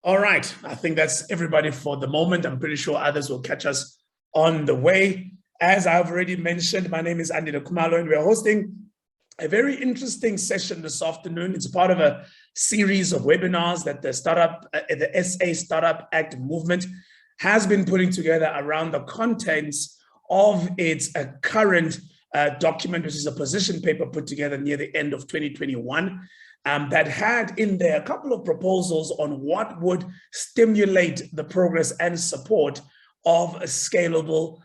All right. I think that's everybody for the moment. I'm pretty sure others will catch us on the way. As I've already mentioned, my name is Andile Khumalo, and we're hosting a very interesting session this afternoon. It's part of a series of webinars that the SA Startup Act movement has been putting together around the contents of its current document, which is a position paper put together near the end of 2021. That had in there a couple of proposals on what would stimulate the progress and support of a scalable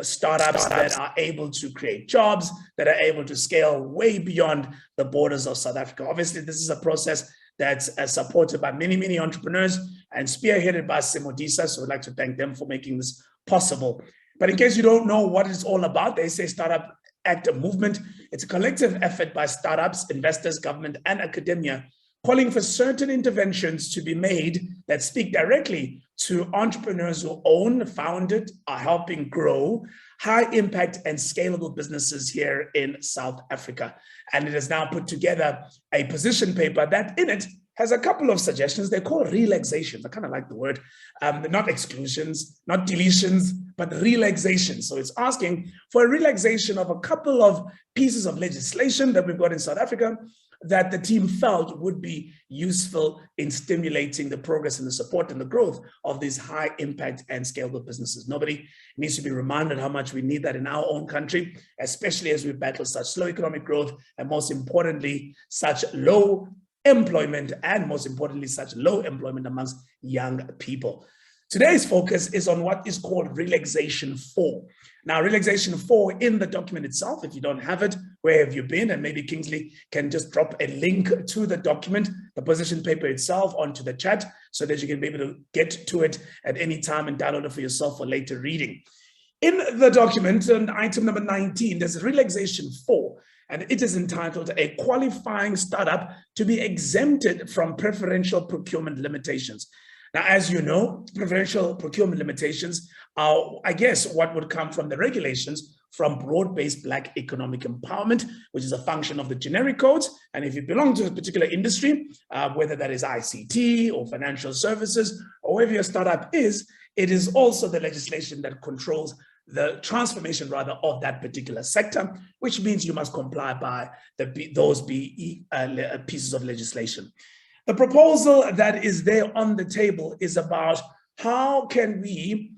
startups that are able to create jobs, that are able to scale way beyond the borders of South Africa. Obviously, this is a process that's supported by many, many entrepreneurs and spearheaded by Simodisa. So I'd like to thank them for making this possible. But in case you don't know what it's all about, they say Startup Act movement. It's a collective effort by startups, investors, government, and academia, calling for certain interventions to be made that speak directly to entrepreneurs who own, founded, are helping grow high impact and scalable businesses here in South Africa. And it has now put together a position paper that in it has a couple of suggestions. They're called relaxations. I kind of like the word, not exclusions, not deletions, but relaxation. So it's asking for a relaxation of a couple of pieces of legislation that we've got in South Africa that the team felt would be useful in stimulating the progress and the support and the growth of these high impact and scalable businesses. Nobody needs to be reminded how much we need that in our own country, especially as we battle such slow economic growth and most importantly, such low employment and most importantly, such low employment amongst young people. Today's focus is on what is called Relaxation 4. Now, Relaxation 4 in the document itself, if you don't have it, where have you been? And maybe Kingsley can just drop a link to the document, the position paper itself onto the chat so that you can be able to get to it at any time and download it for yourself for later reading. In the document, on item number 19, there's Relaxation 4. And it is entitled A Qualifying Startup to be Exempted from Preferential Procurement Limitations. Now, as you know, preferential procurement limitations are, I guess, what would come from the regulations from broad-based Black economic empowerment, which is a function of the generic codes. And if you belong to a particular industry, whether that is ICT or financial services, or wherever your startup is, it is also the legislation that controls the transformation rather of that particular sector, which means you must comply by those BE pieces of legislation. The proposal that is there on the table is about how can we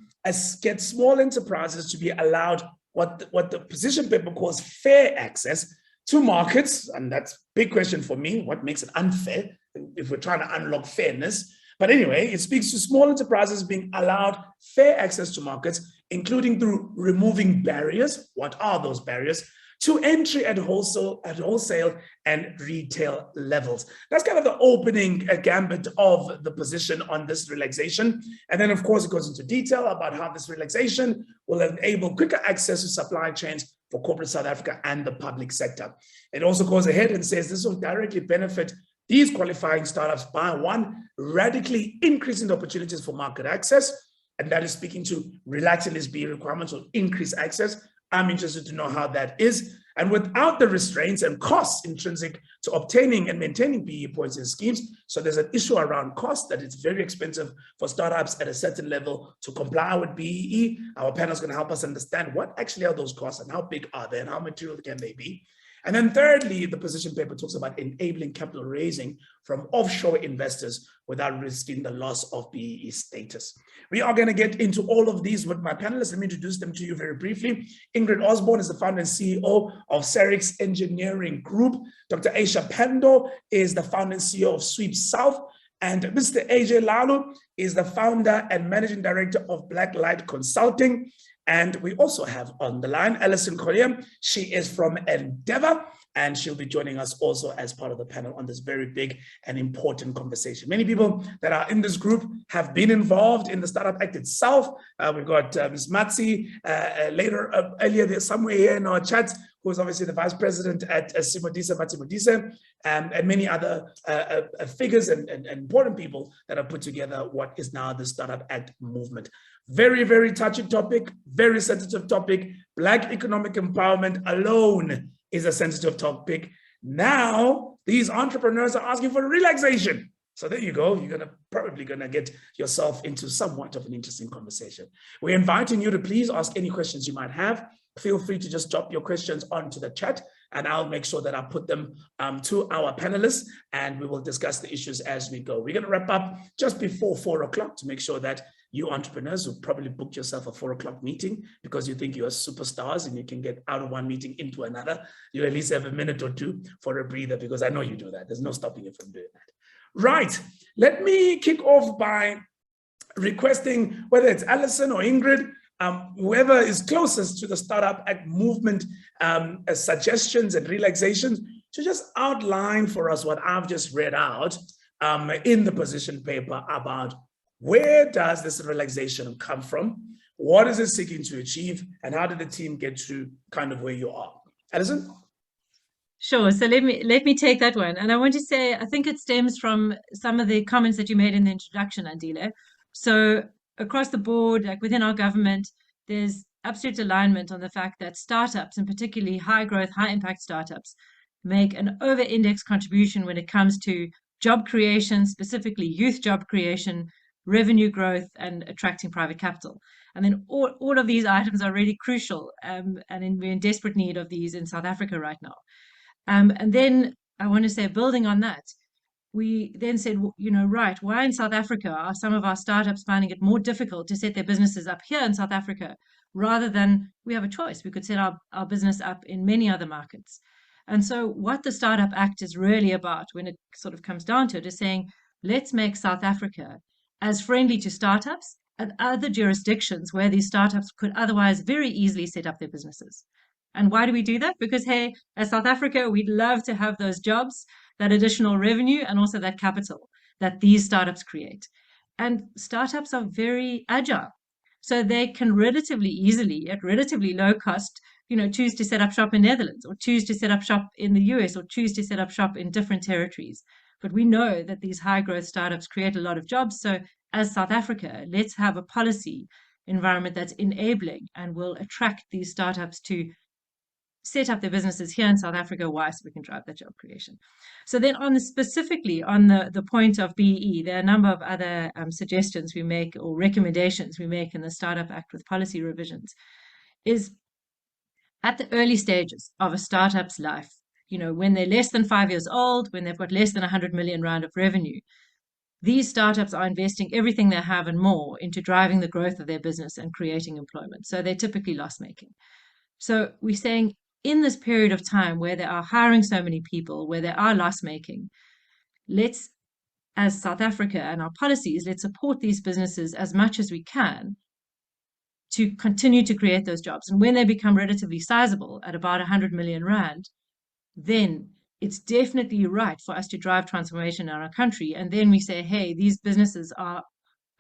get small enterprises to be allowed what the position paper calls fair access to markets. And that's a big question for me. What makes it unfair if we're trying to unlock fairness? But anyway, it speaks to small enterprises being allowed fair access to markets, including through removing barriers. What are those barriers? To entry at wholesale and retail levels. That's kind of the opening gambit of the position on this relaxation. And then, of course, it goes into detail about how this relaxation will enable quicker access to supply chains for corporate South Africa and the public sector. It also goes ahead and says this will directly benefit these qualifying startups by one, radically increasing the opportunities for market access, and that is speaking to relaxing these BE requirements or increase access. I'm interested to know how that is. And without the restraints and costs intrinsic to obtaining and maintaining BE points in schemes. So there's an issue around cost that it's very expensive for startups at a certain level to comply with BEE. Our panel is going to help us understand what actually are those costs and how big are they and how material can they be. And then thirdly, the position paper talks about enabling capital raising from offshore investors without risking the loss of BEE status. We are going to get into all of these with my panelists. Let me introduce them to you very briefly. Ingrid Osborne is the founder and CEO of Saryx Engineering Group. Dr. Aisha Pandor is the founder and CEO of SweepSouth. And Mr. Ajay Lalu is the founder and managing director of Blacklight Consulting. And we also have on the line Alison Collier. She is from Endeavour, and she'll be joining us also as part of the panel on this very big and important conversation. Many people that are in this group have been involved in the Startup Act itself. We've got Ms. Matsi earlier there, somewhere here in our chat, who is obviously the vice president at Simodisa, and many other figures and important people that have put together what is now the Startup Act movement. Very, very touchy topic, very sensitive topic. Black economic empowerment alone is a sensitive topic. Now, these entrepreneurs are asking for relaxation. So there you go. You're probably gonna get yourself into somewhat of an interesting conversation. We're inviting you to please ask any questions you might have. Feel free to just drop your questions onto the chat, and I'll make sure that I put them to our panelists, and we will discuss the issues as we go. We're going to wrap up just before 4 o'clock to make sure that you entrepreneurs who probably booked yourself a 4 o'clock meeting because you think you are superstars and you can get out of one meeting into another, you at least have a minute or two for a breather, because I know you do that. There's no stopping you from doing that. Right. Let me kick off by requesting, whether it's Alison or Ingrid, whoever is closest to the Startup Act movement, suggestions and relaxations, to just outline for us what I've just read out in the position paper about where does this relaxation come from, what is it seeking to achieve, and how did the team get to kind of where you are. Alison? Sure. So let me take that one. And I want to say, I think it stems from some of the comments that you made in the introduction, Andile. So across the board, like within our government, there's absolute alignment on the fact that startups, and particularly high growth, high impact startups, make an over-index contribution when it comes to job creation, specifically youth job creation, revenue growth, and attracting private capital. And then all of these items are really crucial, and we're in desperate need of these in South Africa right now. And then I want to say, building on that, we then said, right, why in South Africa are some of our startups finding it more difficult to set their businesses up here in South Africa, rather than we have a choice? We could set our business up in many other markets. And so what the Startup Act is really about, when it sort of comes down to it, is saying, let's make South Africa as friendly to startups and other jurisdictions where these startups could otherwise very easily set up their businesses. And why do we do that? Because, hey, as South Africa, we'd love to have those jobs, that additional revenue, and also that capital that these startups create. And startups are very agile. So they can relatively easily, at relatively low cost, choose to set up shop in Netherlands, or choose to set up shop in the US, or choose to set up shop in different territories. But we know that these high growth startups create a lot of jobs. So as South Africa, let's have a policy environment that's enabling and will attract these startups to set up their businesses here in South Africa, so we can drive that job creation. So then specifically on the point of BEE, there are a number of other suggestions we make, or recommendations we make in the Startup Act with policy revisions, is at the early stages of a startup's life, when they're less than 5 years old, when they've got less than 100 million rand of revenue, these startups are investing everything they have and more into driving the growth of their business and creating employment. So they're typically loss-making. So we're saying, in this period of time where they are hiring so many people, where they are loss-making, let's, as South Africa and our policies, let's support these businesses as much as we can to continue to create those jobs. And when they become relatively sizable at about 100 million rand, then it's definitely right for us to drive transformation in our country. And then we say, hey, these businesses are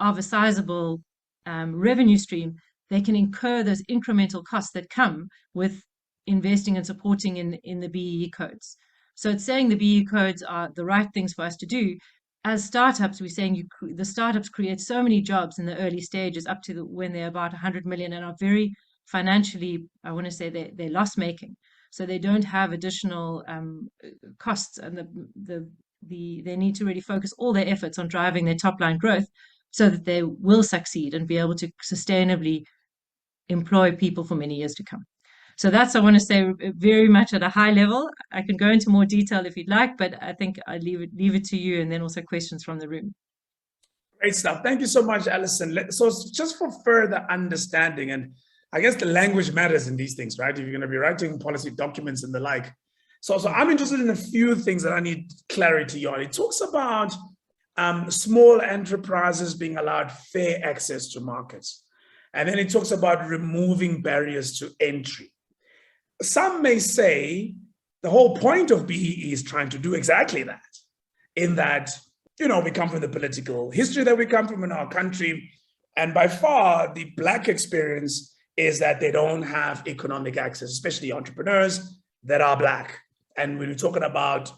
of a sizable revenue stream. They can incur those incremental costs that come with investing and supporting in the BBBEE codes. So it's saying the BBBEE codes are the right things for us to do. As startups, we're saying the startups create so many jobs in the early stages up to when they're about 100 million and are very financially, I want to say they're loss making. So they don't have additional costs, and they need to really focus all their efforts on driving their top line growth so that they will succeed and be able to sustainably employ people for many years to come. So that's, I want to say, very much at a high level. I can go into more detail if you'd like, but I think I leave it to you, and then also questions from the room. Great stuff. Thank you so much, Alison. So just for further understanding, and I guess the language matters in these things, right? If you're going to be writing policy documents and the like. So I'm interested in a few things that I need clarity on. It talks about small enterprises being allowed fair access to markets. And then it talks about removing barriers to entry. Some may say the whole point of BBBEE is trying to do exactly that, in that, we come from the political history that we come from in our country. And by far, the Black experience is that they don't have economic access, especially entrepreneurs that are Black. And when we're talking about,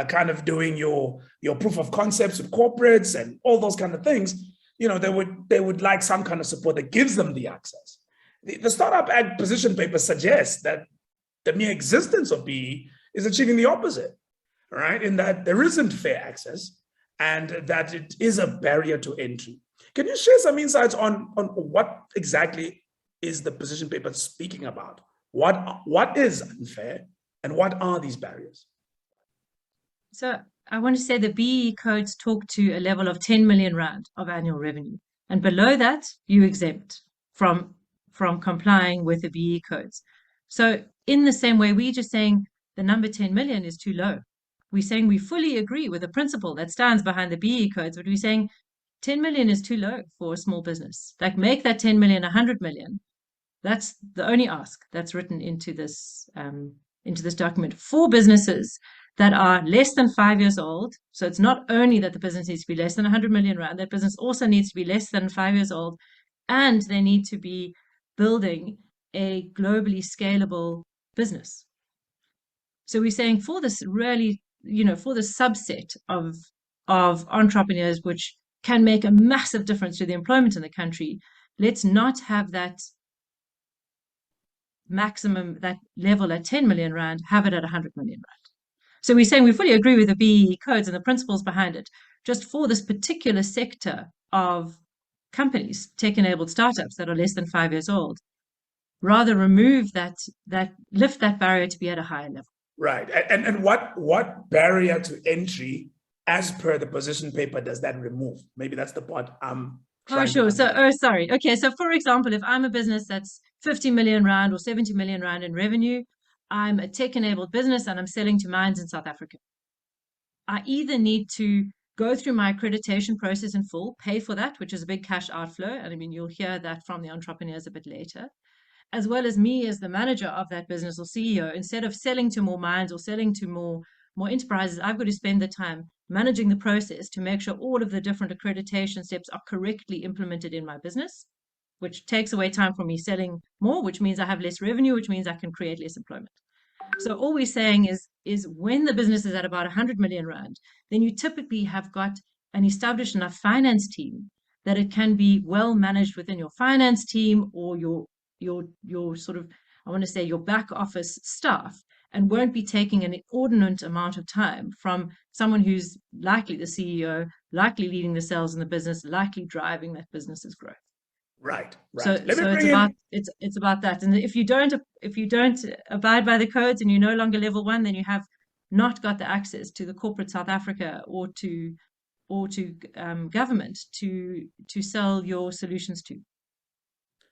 kind of doing your proof of concepts with corporates and all those kind of things, they would like some kind of support that gives them the access. The Startup Act position paper suggests that the mere existence of BBBEE is achieving the opposite, right? In that there isn't fair access, and that it is a barrier to entry. Can you share some insights on what exactly is the position paper speaking about? What is unfair and what are these barriers? So I want to say the BBBEE codes talk to a level of 10 million rand of annual revenue. And below that, you exempt from complying with the BBBEE codes. So in the same way, we're just saying the number 10 million is too low. We're saying we fully agree with the principle that stands behind the BBBEE codes, but we're saying 10 million is too low for a small business. Like make that 10 million 100 million. That's the only ask that's written into this document for businesses that are less than 5 years old. So it's not only that the business needs to be less than 100 million rand, that business also needs to be less than 5 years old, and they need to be building a globally scalable business. So we're saying for this really, for the subset of entrepreneurs, which can make a massive difference to the employment in the country, let's not have that maximum, that level at 10 million rand, have it at 100 million rand. So we're saying we fully agree with the BBBEE codes and the principles behind it, just for this particular sector of companies, tech-enabled startups that are less than 5 years old, rather remove lift that barrier to be at a higher level. Right. And what barrier to entry, as per the position paper, does that remove? Maybe that's the part I'm trying sure. to Sorry. Okay. So for example, if I'm a business that's 50 million rand or 70 million rand in revenue, I'm a tech-enabled business and I'm selling to mines in South Africa. I either need to go through my accreditation process in full, pay for that, which is a big cash outflow. And I mean, you'll hear that from the entrepreneurs a bit later, as well as me as the manager of that business or CEO. Instead of selling to more mines or selling to more enterprises, I've got to spend the time managing the process to make sure all of the different accreditation steps are correctly implemented in my business, which takes away time from me selling more, which means I have less revenue, which means I can create less employment. So all we're saying is when the business is at about 100 million rand, then you typically have got an established enough finance team that it can be well managed within your finance team or your sort of, I want to say, your back office staff, and won't be taking an inordinate amount of time from someone who's likely the CEO, likely leading the sales in the business, likely driving that business's growth. Right. So it's about that. And if you don't abide by the codes and you're no longer level 1, then you have not got the access to the corporate South Africa or to government to sell your solutions to.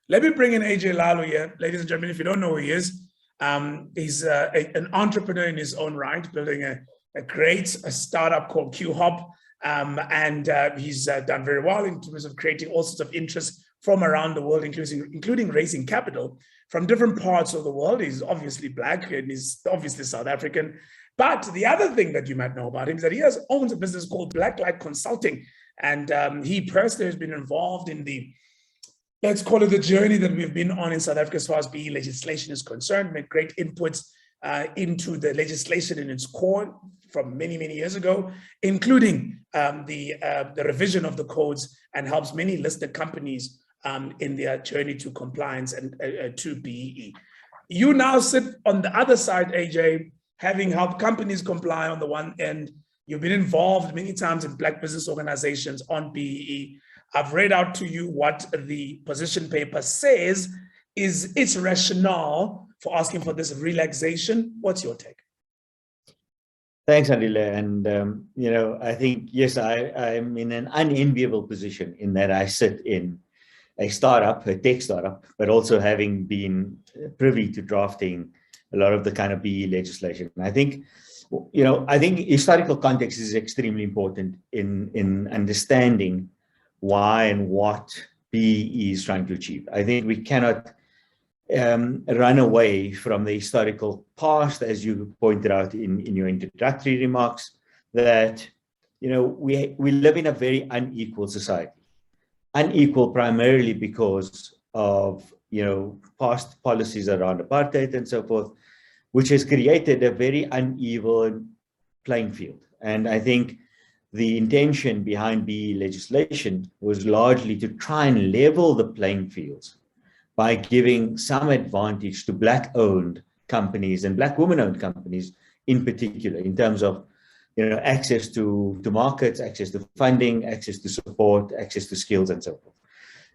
Let me bring in Ajay Lalu here, ladies and gentlemen. If you don't know who he is, he's an entrepreneur in his own right, building a great startup called QHop, and he's done very well in terms of creating all sorts of interests from around the world, including raising capital from different parts of the world. He's obviously Black and he's obviously South African. But the other thing that you might know about him is that he owns a business called Blacklight Consulting. And he personally has been involved in let's call it the journey that we've been on in South Africa as far as BBBEE legislation is concerned, made great inputs into the legislation in its core from many, many years ago, including the revision of the codes, and helps many listed companies in their journey to compliance and to BBBEE. You now sit on the other side, Ajay, having helped companies comply on the one end. You've been involved many times in Black business organizations on BBBEE. I've read out to you what the position paper says is its rationale for asking for this relaxation. What's your take? Thanks, Andile. And, I think, yes, I'm in an unenviable position in that I sit in a startup, a tech startup, but also having been privy to drafting a lot of the kind of BBBEE legislation. And I think, historical context is extremely important in understanding why and what BBBEE is trying to achieve. I think we cannot run away from the historical past, as you pointed out in your introductory remarks, that, we live in a very unequal society. Unequal primarily because of, past policies around apartheid and so forth, which has created a very uneven playing field. And I think the intention behind BBBEE legislation was largely to try and level the playing fields by giving some advantage to Black-owned companies and Black women-owned companies in particular, in terms of access to markets, access to funding, access to support, access to skills, and so forth.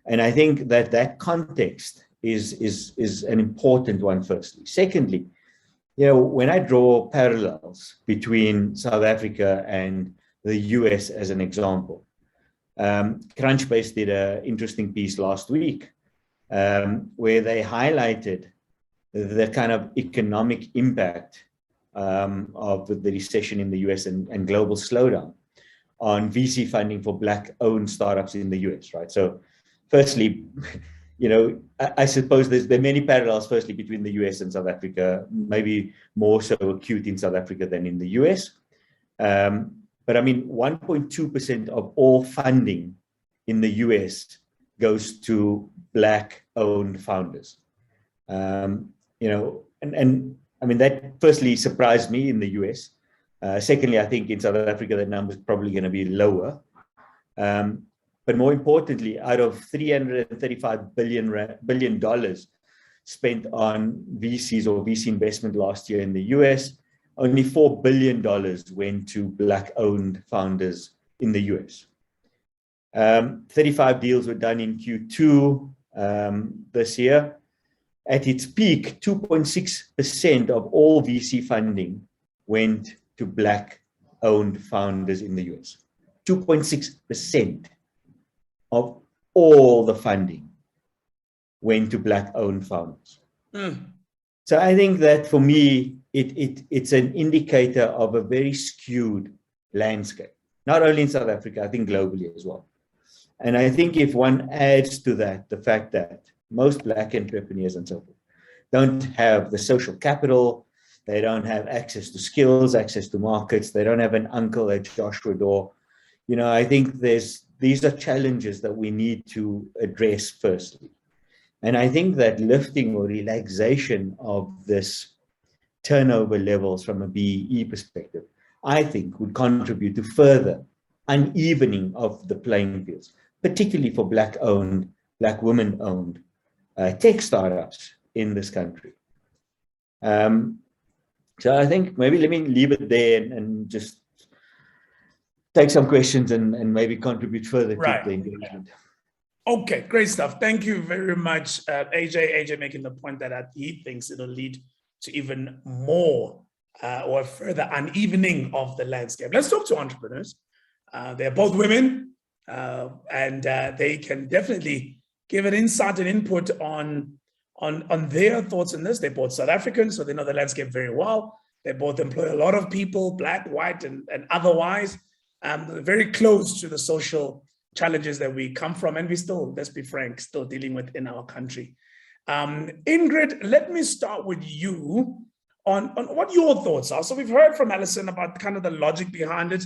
And I think that context is an important one, firstly. Secondly, when I draw parallels between South Africa and the US as an example, Crunchbase did an interesting piece last week where they highlighted the kind of economic impact of the recession in the US and global slowdown on VC funding for Black-owned startups in the US, right? So firstly, I suppose there are many parallels, firstly, between the US and South Africa, maybe more so acute in South Africa than in the US. But I mean, 1.2% of all funding in the US goes to Black-owned founders. And I mean, that firstly surprised me in the US. Secondly, I think in South Africa, that number is probably going to be lower. But more importantly, out of $335 billion spent on VCs or VC investment last year in the US, only $4 billion went to Black-owned founders in the US. 35 deals were done in Q2 this year. At its peak, 2.6% of all VC funding went to Black-owned founders in the US. 2.6% of all the funding went to Black-owned founders. So I think that for me, it's an indicator of a very skewed landscape, not only in South Africa, I think globally as well. And I think if one adds to that the fact that most Black entrepreneurs and so forth don't have the social capital, they don't have access to skills, access to markets, they don't have an uncle at Joshua Door, I think these are challenges that we need to address firstly. And I think that lifting or relaxation of this turnover levels from a BEE perspective, I think would contribute to further unevening of the playing fields, particularly for Black-owned, Black women-owned tech startups in this country. So I think maybe let me leave it there and just take some questions and maybe contribute further to the engagement. Okay, great stuff. Thank you very much, AJ making the point that he thinks it'll lead to even more or further unevening of the landscape. Let's talk to entrepreneurs. They're both women and they can definitely give an insight and input on their thoughts on this. They're both South African, so they know the landscape very well. They both employ a lot of people, Black, white, and otherwise, very close to the social challenges that we come from, and we still, let's be frank, still dealing with in our country. Ingrid, let me start with you on what your thoughts are. So we've heard from Alison about kind of the logic behind it,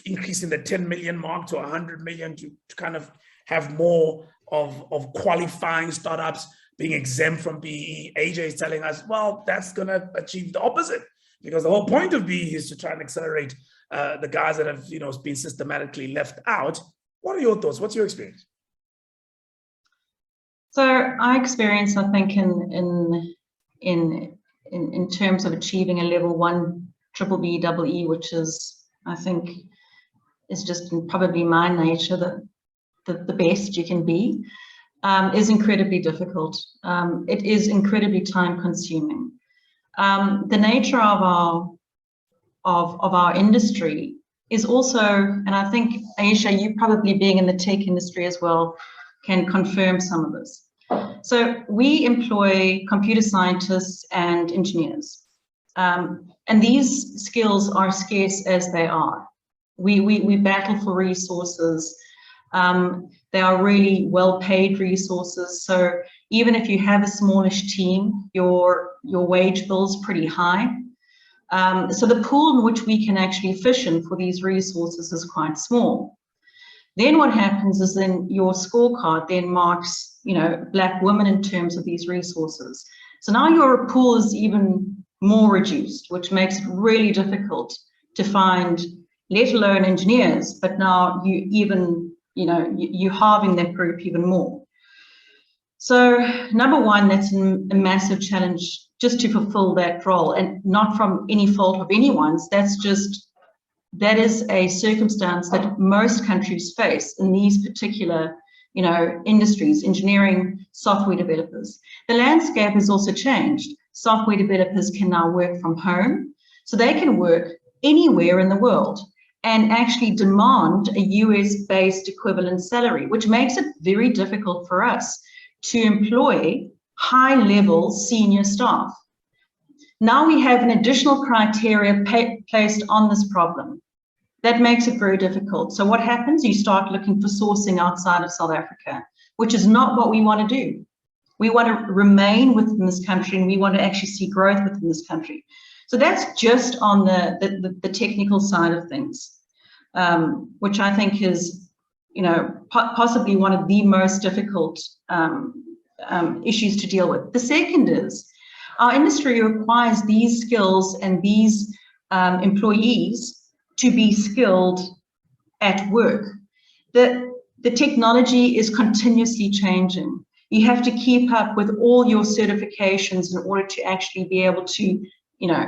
increasing the 10 million mark to 100 million to kind of have more of qualifying startups being exempt from BEE. AJ is telling us, well, that's going to achieve the opposite, because the whole point of BEE is to try and accelerate the guys that have been systematically left out. What are your thoughts? What's your experience? So our experience, I think, in terms of achieving a level 1 BBBEE, which is, I think, is just probably my nature, the best you can be, is incredibly difficult. It is incredibly time consuming. The nature of our industry is also, and I think, Aisha, you probably being in the tech industry as well, can confirm some of this. So we employ computer scientists and engineers, and these skills are scarce as they are. We battle for resources. They are really well-paid resources. So even if you have a smallish team, your wage bill's pretty high. So the pool in which we can actually fish in for these resources is quite small. Then what happens is then your scorecard then marks, Black women in terms of these resources. So now your pool is even more reduced, which makes it really difficult to find, let alone engineers, but now you're halving that group even more. So number one, that's a massive challenge just to fulfill that role, and not from any fault of anyone's. That is a circumstance that most countries face in these particular, industries, engineering, software developers. The landscape has also changed. Software developers can now work from home, so they can work anywhere in the world and actually demand a US-based equivalent salary, which makes it very difficult for us to employ high-level senior staff. Now we have an additional criteria placed on this problem. That makes it very difficult. So what happens? You start looking for sourcing outside of South Africa, which is not what we want to do. We want to remain within this country, and we want to actually see growth within this country. So that's just on the technical side of things, which I think is, possibly one of the most difficult issues to deal with. The second is our industry requires these skills and these employees to be skilled at work. The technology is continuously changing. You have to keep up with all your certifications in order to actually be able to,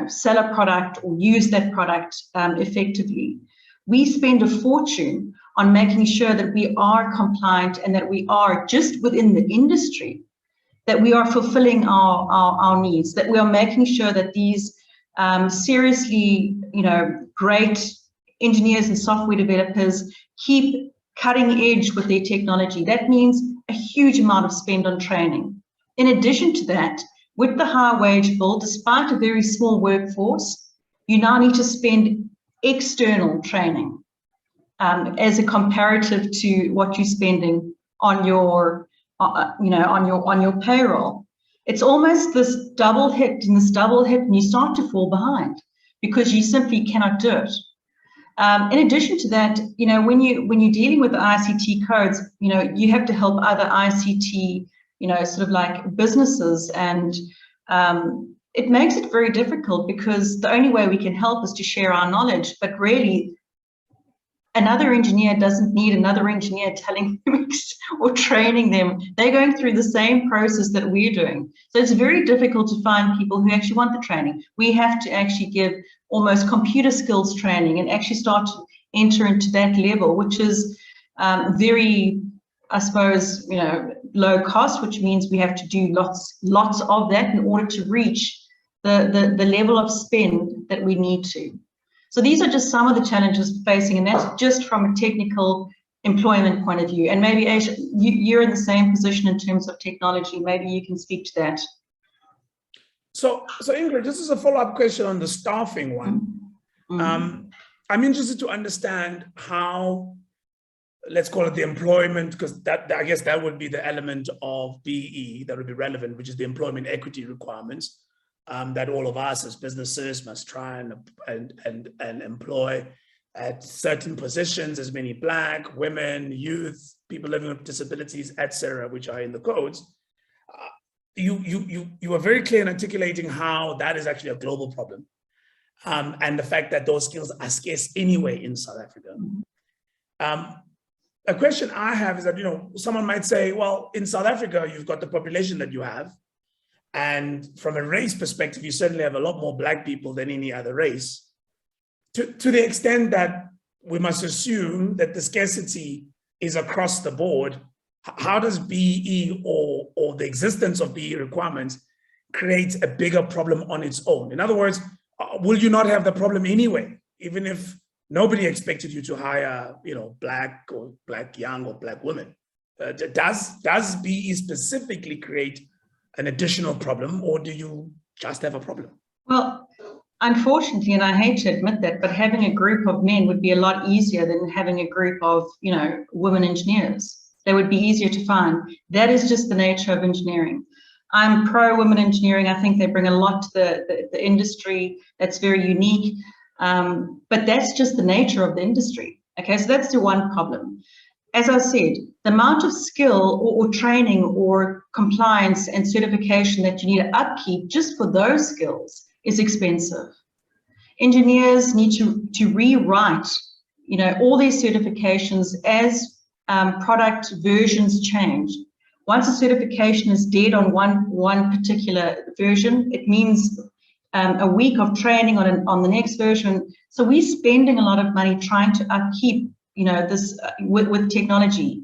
sell a product or use that product effectively. We spend a fortune on making sure that we are compliant and that we are just within the industry, that we are fulfilling our needs, that we are making sure that these seriously, great engineers and software developers keep cutting edge with their technology. That means a huge amount of spend on training. In addition to that, with the high wage bill, despite a very small workforce, you now need to spend external training as a comparative to what you're spending on your, on your payroll. It's almost this double hit, and you start to fall behind because you simply cannot do it. In addition to that, when you're dealing with the ICT codes, you have to help other ICT, sort of like businesses, and it makes it very difficult because the only way we can help is to share our knowledge, but really another engineer doesn't need another engineer telling them or training them. They're going through the same process that we're doing. So it's very difficult to find people who actually want the training. We have to actually give almost computer skills training and actually start to enter into that level, which is very, I suppose, low cost, which means we have to do lots of that in order to reach the level of spend that we need to. So these are just some of the challenges facing, and that's just from a technical employment point of view. And maybe, Aisha, you're in the same position in terms of technology. Maybe you can speak to that. So Ingrid, this is a follow-up question on the staffing one. Mm-hmm. I'm interested to understand how, let's call it the employment, because I guess that would be the element of BEE that would be relevant, which is the employment equity requirements that all of us as businesses must try and employ at certain positions, as many Black, women, youth, people living with disabilities, etc., which are in the codes. You were very clear in articulating how that is actually a global problem, and the fact that those skills are scarce anyway in South Africa. A question I have is that, someone might say, well, in South Africa, you've got the population that you have. And from a race perspective, you certainly have a lot more Black people than any other race. To the extent that we must assume that the scarcity is across the board, how does BEE or the existence of BEE requirements create a bigger problem on its own? In other words, will you not have the problem anyway, even if nobody expected you to hire, Black or Black young or Black women? Does BEE specifically create an additional problem, or do you just have a problem? Well, unfortunately, and I hate to admit that, but having a group of men would be a lot easier than having a group of, women engineers. They would be easier to find. That is just the nature of engineering. I'm pro women engineering. I think they bring a lot to the industry that's very unique, but that's just the nature of the industry. Okay, so that's the one problem. As I said, the amount of skill or training or compliance and certification that you need to upkeep just for those skills is expensive. Engineers need to rewrite, all these certifications as product versions change. Once a certification is dead on one particular version, it means a week of training on the next version. So we're spending a lot of money trying to upkeep, this with technology.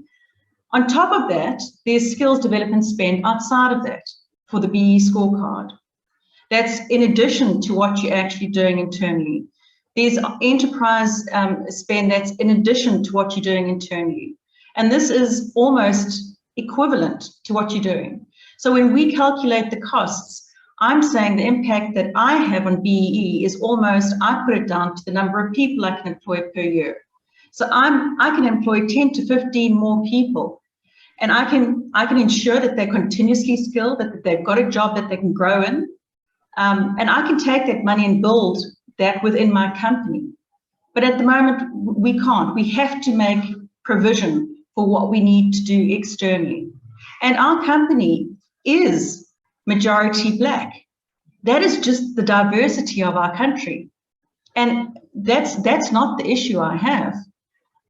On top of that, there's skills development spend outside of that for the BE scorecard. That's in addition to what you're actually doing internally. There's enterprise spend that's in addition to what you're doing internally. And this is almost equivalent to what you're doing. So when we calculate the costs, I'm saying the impact that I have on BEE is almost, I put it down to the number of people I can employ per year. So I can employ 10 to 15 more people. And I can ensure that they're continuously skilled, that they've got a job that they can grow in. And I can take that money and build that within my company. But at the moment, we can't. We have to make provision for what we need to do externally. And our company is majority Black. That is just the diversity of our country. And that's not the issue I have.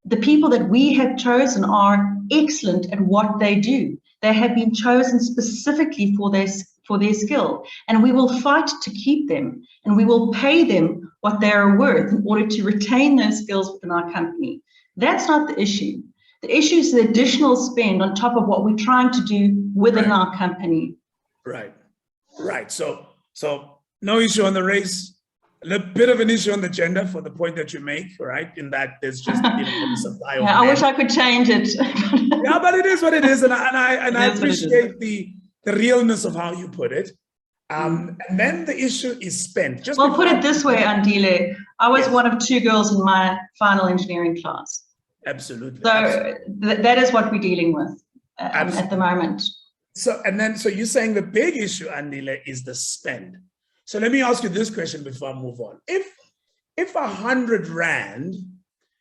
The people that we have chosen are excellent at what they do. They have been chosen specifically for their skill, and we will fight to keep them, and we will pay them what they are worth in order to retain those skills within our company. That's not the issue. The issue is the additional spend on top of what we're trying to do within our company. Right. So no issue on the race. A little bit of an issue on the gender for the point that you make, right? In that there's just the supply of I wish I could change it. Yeah, but it is what it is, and I appreciate the realness of how you put it. And then the issue is spent. Well, put it this way, Andile. I was one of 2 girls in my final engineering class. Absolutely. So that is what we're dealing with at the moment. So you're saying the big issue, Andile, is the spend. So let me ask you this question before I move on. If 100 Rand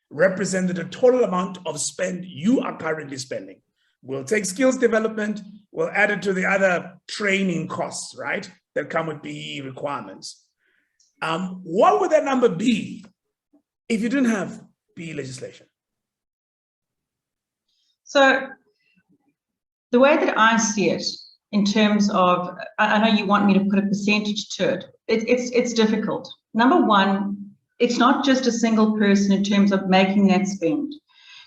represented the total amount of spend you are currently spending, we'll take skills development, we'll add it to the other training costs, right, that come with BEE requirements. What would that number be if you didn't have BEE legislation? So the way that I see it, in terms of, I know you want me to put a percentage to it. It's difficult. Number one, it's not just a single person in terms of making that spend.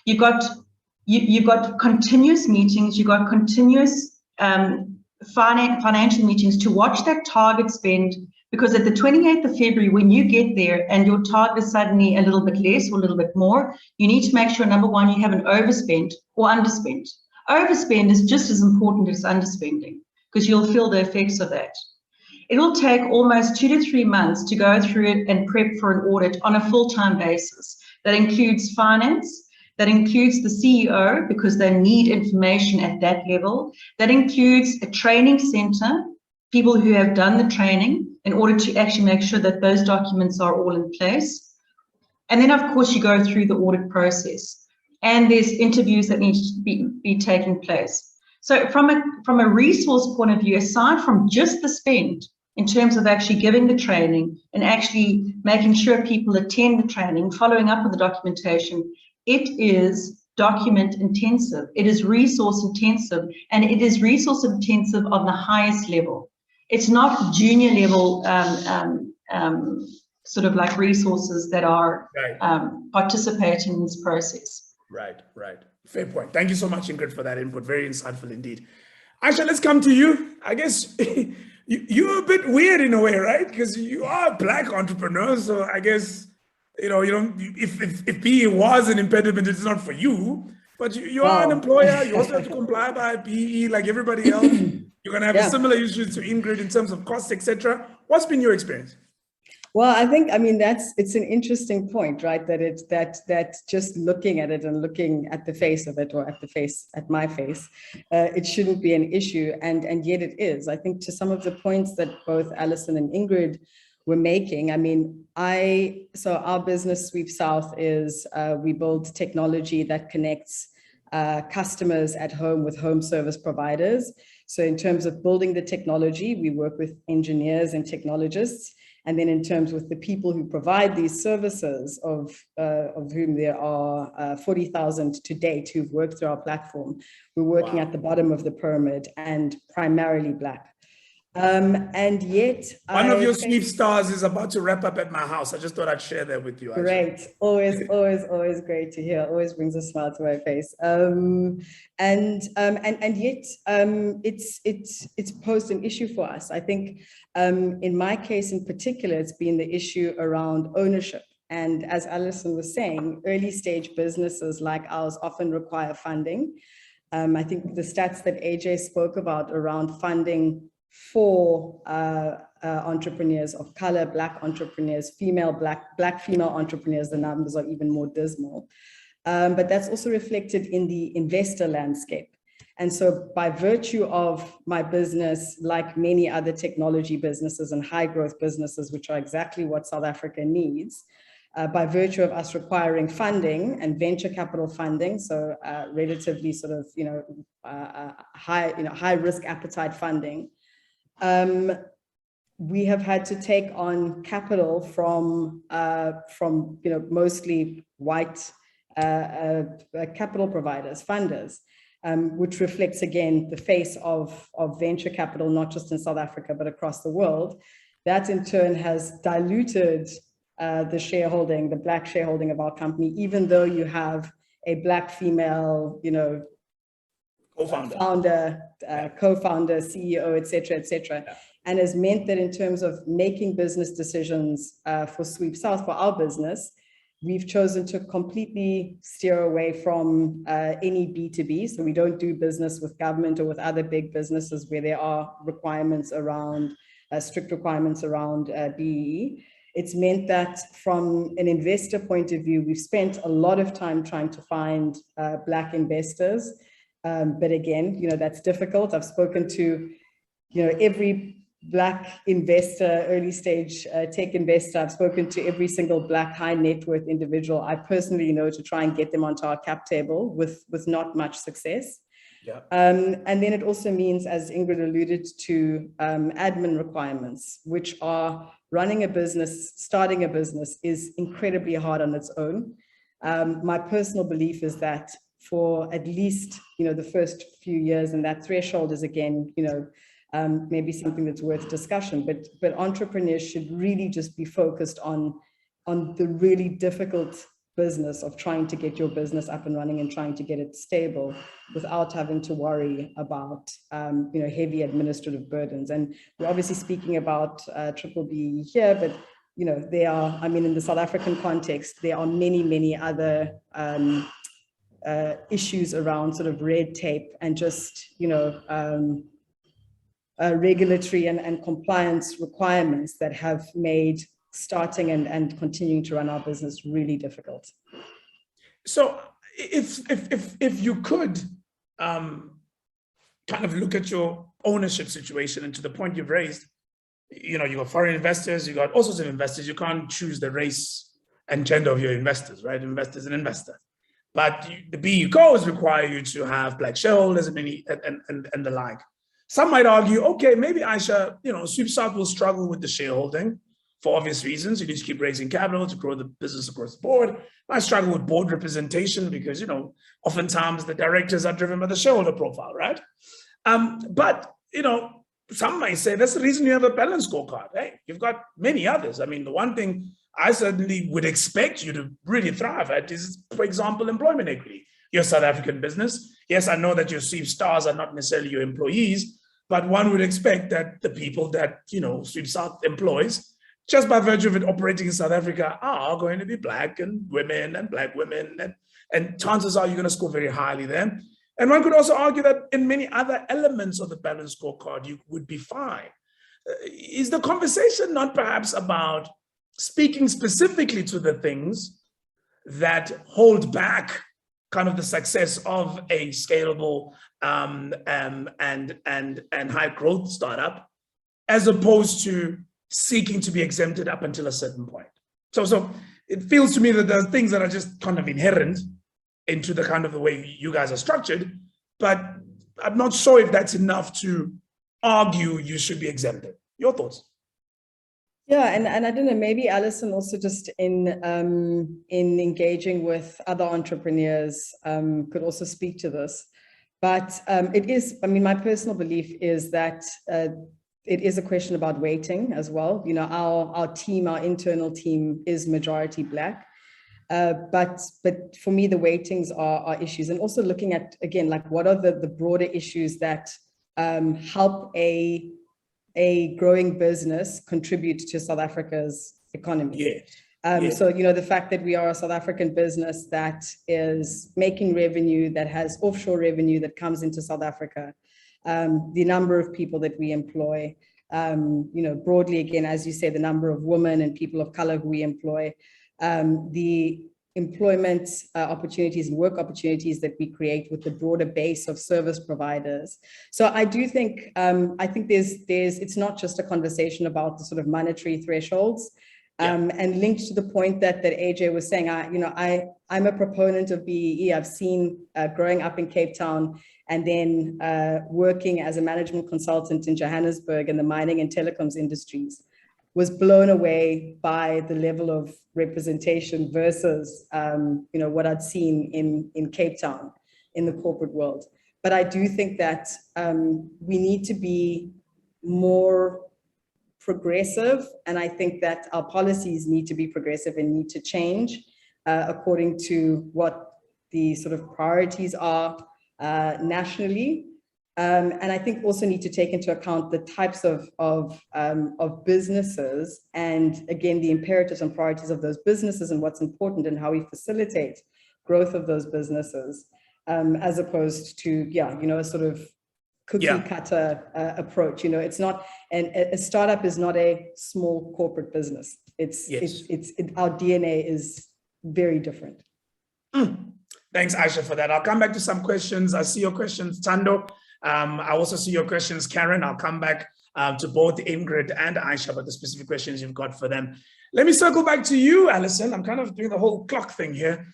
You've got continuous meetings. You've got continuous financial meetings to watch that target spend. Because at the 28th of February, when you get there and your target is suddenly a little bit less or a little bit more, you need to make sure, number one, you haven't overspent or underspent. Overspend is just as important as underspending, because you'll feel the effects of that. It will take almost 2 to 3 months to go through it and prep for an audit on a full-time basis. That includes finance, that includes the CEO, because they need information at that level. That includes a training center, people who have done the training, in order to actually make sure that those documents are all in place. And then, of course, you go through the audit process. And there's interviews that need to be taking place. So from a resource point of view, aside from just the spend, in terms of actually giving the training and actually making sure people attend the training, following up with the documentation, it is document intensive, it is resource intensive, and it is resource intensive on the highest level. It's not junior level sort of like resources that are participating in this process. Right. Fair point. Thank you so much, Ingrid, for that input. Very insightful indeed. Aisha, let's come to you. I guess you're a bit weird in a way, right? Because you are a Black entrepreneur. So I guess, if BE was an impediment, it's not for you. But you are an employer. You also have to comply by BE like everybody else. You're going to have similar issues to Ingrid in terms of costs, etc. What's been your experience? Well, I mean, it's an interesting point, right? That just looking at it and looking at the face of it, or at my face, it shouldn't be an issue, and yet it is. I think to some of the points that both Alison and Ingrid were making, I mean, so our business SweepSouth is we build technology that connects customers at home with home service providers. So in terms of building the technology, we work with engineers and technologists. And then in terms with the people who provide these services, of whom there are 40,000 to date who've worked through our platform, we're working at the bottom of the pyramid and primarily Black. And yet one of your sweep stars is about to wrap up at my house. I just thought I'd share that with you. Aisha. Great. Always great to hear. Always brings a smile to my face. And yet it's posed an issue for us. I think in my case in particular, it's been the issue around ownership. And as Alison was saying, early stage businesses like ours often require funding. I think the stats that AJ spoke about around funding for entrepreneurs of color, Black entrepreneurs, Black female entrepreneurs, the numbers are even more dismal. But that's also reflected in the investor landscape. And so by virtue of my business, like many other technology businesses and high growth businesses, which are exactly what South Africa needs, by virtue of us requiring funding and venture capital funding, so relatively sort of, high risk appetite funding, we have had to take on capital from mostly white capital providers, funders, which reflects again the face of venture capital, not just in South Africa but across the world. That in turn has diluted the shareholding, the Black shareholding of our company, even though you have a Black female, co-founder, CEO, et cetera, and has meant that in terms of making business decisions for SweepSouth, for our business, we've chosen to completely steer away from any B2B. So we don't do business with government or with other big businesses where there are requirements around, strict requirements around BEE. It's meant that from an investor point of view, we've spent a lot of time trying to find Black investors. But again, that's difficult. I've spoken to, every Black investor, early stage tech investor. I've spoken to every single Black high net worth individual I personally know to try and get them onto our cap table with not much success. Yeah. And then it also means, as Ingrid alluded to, admin requirements, which are running a business, starting a business is incredibly hard on its own. My personal belief is that for at least, the first few years, and that threshold is again, maybe something that's worth discussion, but entrepreneurs should really just be focused on the really difficult business of trying to get your business up and running and trying to get it stable without having to worry about, heavy administrative burdens. And we're obviously speaking about BBBEE here, but, there are, in the South African context, there are many, many other issues around sort of red tape and just, regulatory and compliance requirements that have made starting and continuing to run our business really difficult. So if you could kind of look at your ownership situation, and to the point you've raised, you got foreign investors, you got all sorts of investors. You can't choose the race and gender of your investors, right? Investor is an investor. But the BBBEE Codes require you to have Black shareholders and the like. Some might argue, okay, maybe Aisha, SweepSouth will struggle with the shareholding for obvious reasons. You need to keep raising capital to grow the business across the board. I struggle with board representation because, oftentimes the directors are driven by the shareholder profile, right? But, some might say that's the reason you have a balanced scorecard. Hey, you've got many others. The one thing I certainly would expect you to really thrive at is, for example, employment equity. You're a South African business. Yes, I know that your Sweep stars are not necessarily your employees, but one would expect that the people that, SweepSouth employs, just by virtue of it operating in South Africa, are going to be Black and women and Black women. And chances are you're going to score very highly there. And one could also argue that in many other elements of the balanced scorecard, you would be fine. Is the conversation not perhaps about speaking specifically to the things that hold back kind of the success of a scalable and high growth startup, as opposed to seeking to be exempted up until a certain point? So it feels to me that there are things that are just kind of inherent into the kind of the way you guys are structured, but I'm not sure if that's enough to argue you should be exempted. Your thoughts? Yeah, and I don't know, maybe Alison also just in engaging with other entrepreneurs could also speak to this. But it is, I mean, my personal belief is that it is a question about weighting as well. You know, our team, our internal team is majority Black. But for me, the weightings are issues. And also looking at, again, like what are the broader issues that help a growing business contribute to South Africa's economy. So, you know, the fact that we are a South African business that is making revenue, that has offshore revenue that comes into South Africa, the number of people that we employ, you know, broadly, again, as you say, the number of women and people of color who we employ, the employment opportunities and work opportunities that we create with the broader base of service providers. So I do think, it's not just a conversation about the sort of monetary thresholds. And linked to the point that AJ was saying, I'm a proponent of BBBEE. I've seen growing up in Cape Town and then working as a management consultant in Johannesburg in the mining and telecoms industries, was blown away by the level of representation versus what I'd seen in Cape Town in the corporate world. But I do think that we need to be more progressive, and I think that our policies need to be progressive and need to change according to what the sort of priorities are nationally. And I think also need to take into account the types of businesses, and again, the imperatives and priorities of those businesses and what's important and how we facilitate growth of those businesses, as opposed to, a sort of cookie cutter approach. You know, it's not, and a startup is not a small corporate business. Our DNA is very different. Thanks, Aisha, for that. I'll come back to some questions. I see your questions, Tando. I also see your questions, Karen. I'll come back to both Ingrid and Aisha about the specific questions you've got for them. Let me circle back to you, Alison. I'm kind of doing the whole clock thing here.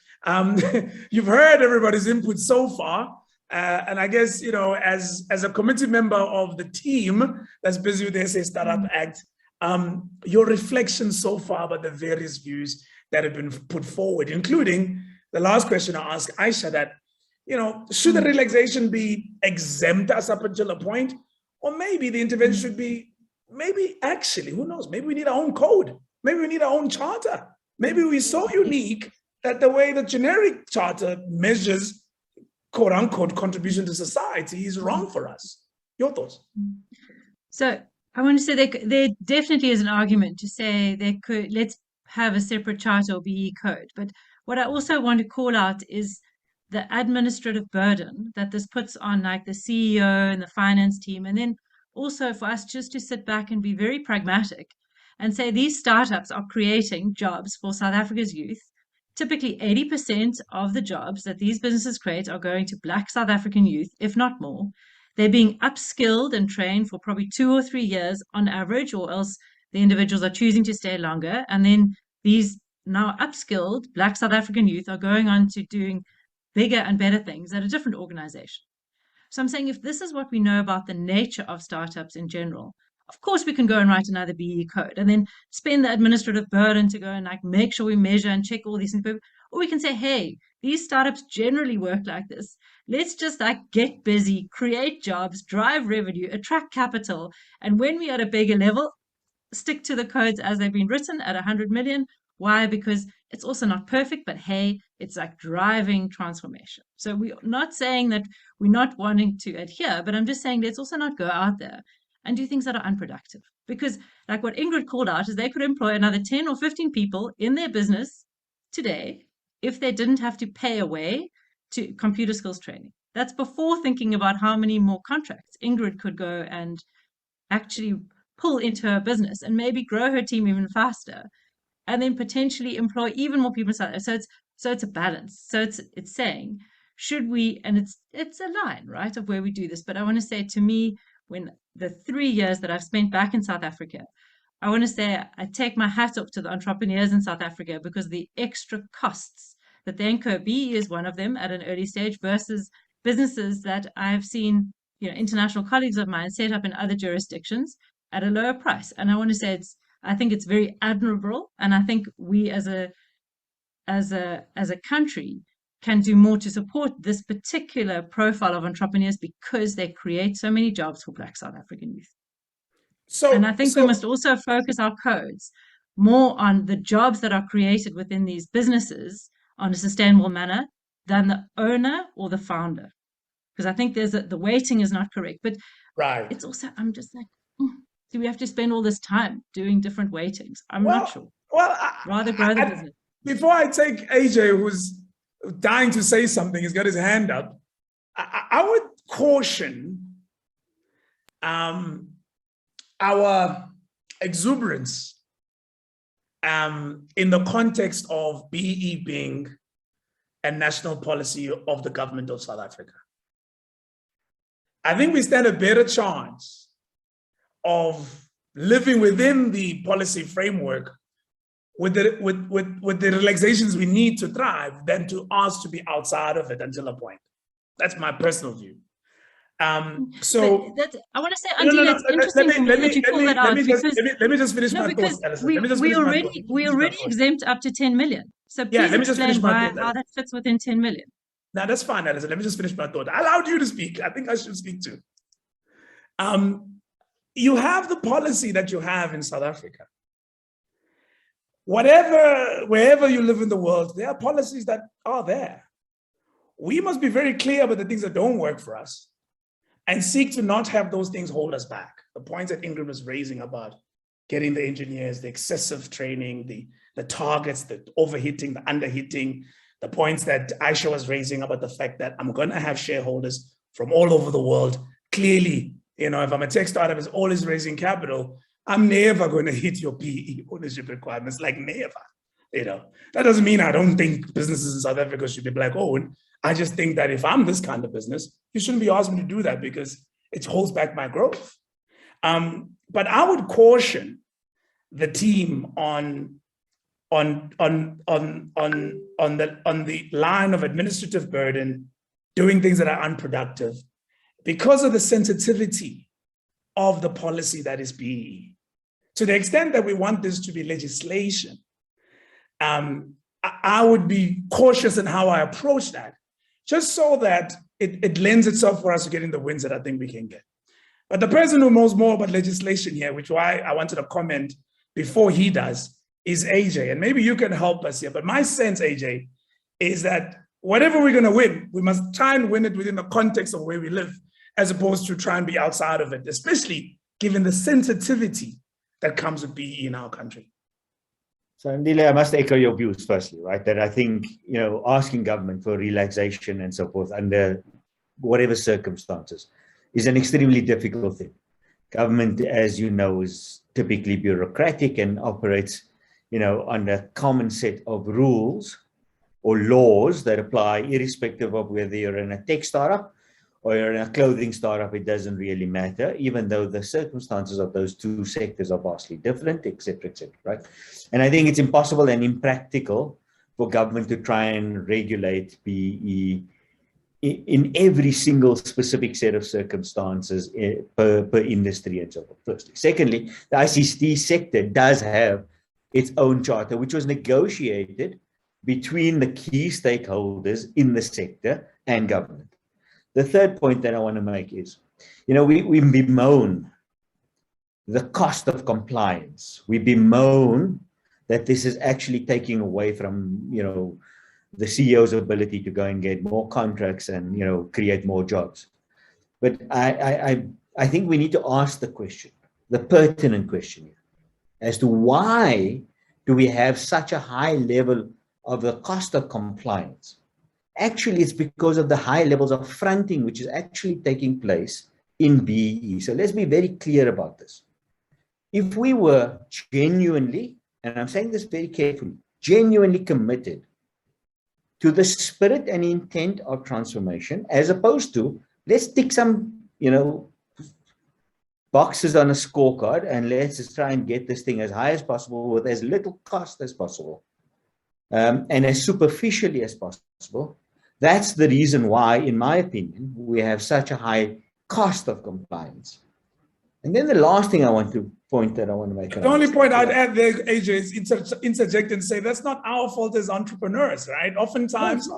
You've heard everybody's input so far. And I guess, you know, as a committee member of the team that's busy with the SA Startup Act, your reflections so far about the various views that have been put forward, including the last question I asked Aisha, that, you know, should the relaxation be exempt us up until a point? Or maybe the intervention should be, maybe actually, who knows, maybe we need our own code. Maybe we need our own charter. Maybe we're so unique that the way the generic charter measures quote unquote contribution to society is wrong for us. Your thoughts? So I want to say there definitely is an argument to say let's have a separate charter or BBBEE code. But what I also want to call out is the administrative burden that this puts on, like the CEO and the finance team. And then also for us just to sit back and be very pragmatic and say these startups are creating jobs for South Africa's youth. Typically 80% of the jobs that these businesses create are going to Black South African youth, if not more. They're being upskilled and trained for probably 2 or 3 years on average, or else the individuals are choosing to stay longer. And then these now upskilled Black South African youth are going on to doing bigger and better things at a different organization. So I'm saying, if this is what we know about the nature of startups in general, of course we can go and write another BBBEE code and then spend the administrative burden to go and like make sure we measure and check all these things. Or we can say, hey, these startups generally work like this. Let's just like get busy, create jobs, drive revenue, attract capital. And when we are at a bigger level, stick to the codes as they've been written at 100 million. Why? Because it's also not perfect, but hey, it's like driving transformation. So we're not saying that we're not wanting to adhere, but I'm just saying let's also not go out there and do things that are unproductive. Because like what Ingrid called out is they could employ another 10 or 15 people in their business today if they didn't have to pay away to computer skills training. That's before thinking about how many more contracts Ingrid could go and actually pull into her business and maybe grow her team even faster, and then potentially employ even more people. So it's a balance. So it's saying, should we, and it's a line, right, of where we do this. But I want to say, to me, when the 3 years that I've spent back in South Africa, I want to say I take my hat off to the entrepreneurs in South Africa, because the extra costs that they incur, BBBEE is one of them at an early stage, versus businesses that I've seen, you know, international colleagues of mine set up in other jurisdictions at a lower price. And I want to say I think it's very admirable, and I think we as a country can do more to support this particular profile of entrepreneurs because they create so many jobs for Black South African youth. And I think we must also focus our codes more on the jobs that are created within these businesses on a sustainable manner than the owner or the founder. Because I think the weighting is not correct. But it's also, I'm just like, do we have to spend all this time doing different weightings? I'm not sure. Well, rather grow the business. Before I take AJ, who's dying to say something, he's got his hand up, I would caution our exuberance in the context of BEE being a national policy of the government of South Africa. I think we stand a better chance of living within the policy framework with the relaxations we need to thrive than to ask to be outside of it until a point. That's my personal view. So I want to say, Andile, it's interesting that you call that out. Let me just finish my thoughts, Alison. We already exempt up to 10 million. So please explain how that fits within 10 million. No, that's fine, Alison. Let me just finish my thought. I allowed you to speak. I think I should speak too. You have the policy that you have in South Africa. Wherever you live in the world, there are policies that are there. We must be very clear about the things that don't work for us and seek to not have those things hold us back. The points that Ingrid was raising about getting the engineers, the excessive training, the targets, the overheating, the underheating, the points that Aisha was raising about the fact that I'm going to have shareholders from all over the world. Clearly, if I'm a tech startup that's always raising capital, I'm never going to hit your PE ownership requirements, like never. That doesn't mean I don't think businesses in South Africa should be Black owned. I just think that if I'm this kind of business, you shouldn't be asking me to do that because it holds back my growth. But I would caution the team on the line of administrative burden, doing things that are unproductive, because of the sensitivity of the policy that is BEE. To the extent that we want this to be legislation, I would be cautious in how I approach that, just so that it lends itself for us to getting the wins that I think we can get. But the person who knows more about legislation here, which why I wanted to comment before he does, is AJ. And maybe you can help us here. But my sense, AJ, is that whatever we're going to win, we must try and win it within the context of where we live, as opposed to try and be outside of it, especially given the sensitivity that comes with BEE in our country. So, Andile, I must echo your views firstly, right? That I think, asking government for relaxation and so forth under whatever circumstances is an extremely difficult thing. Government, as you know, is typically bureaucratic and operates, on a common set of rules or laws that apply irrespective of whether you're in a tech startup or you're in a clothing startup. It doesn't really matter, even though the circumstances of those two sectors are vastly different, et cetera, right? And I think it's impossible and impractical for government to try and regulate BEE in every single specific set of circumstances per industry and so forth, firstly. Secondly, the ICT sector does have its own charter, which was negotiated between the key stakeholders in the sector and government. The third point that I want to make is, we bemoan the cost of compliance. We bemoan that this is actually taking away from, the CEO's ability to go and get more contracts and, create more jobs. But I think we need to ask the question, the pertinent question here, as to why do we have such a high level of the cost of compliance? Actually, it's because of the high levels of fronting, which is actually taking place in BEE. So let's be very clear about this. If we were genuinely, and I'm saying this very carefully, genuinely committed to the spirit and intent of transformation, as opposed to, let's tick some, boxes on a scorecard and let's just try and get this thing as high as possible with as little cost as possible, and as superficially as possible. That's the reason why, in my opinion, we have such a high cost of compliance. And then the last thing I want to make. The only point I'd add there, AJ, is interject and say that's not our fault as entrepreneurs, right? Oftentimes,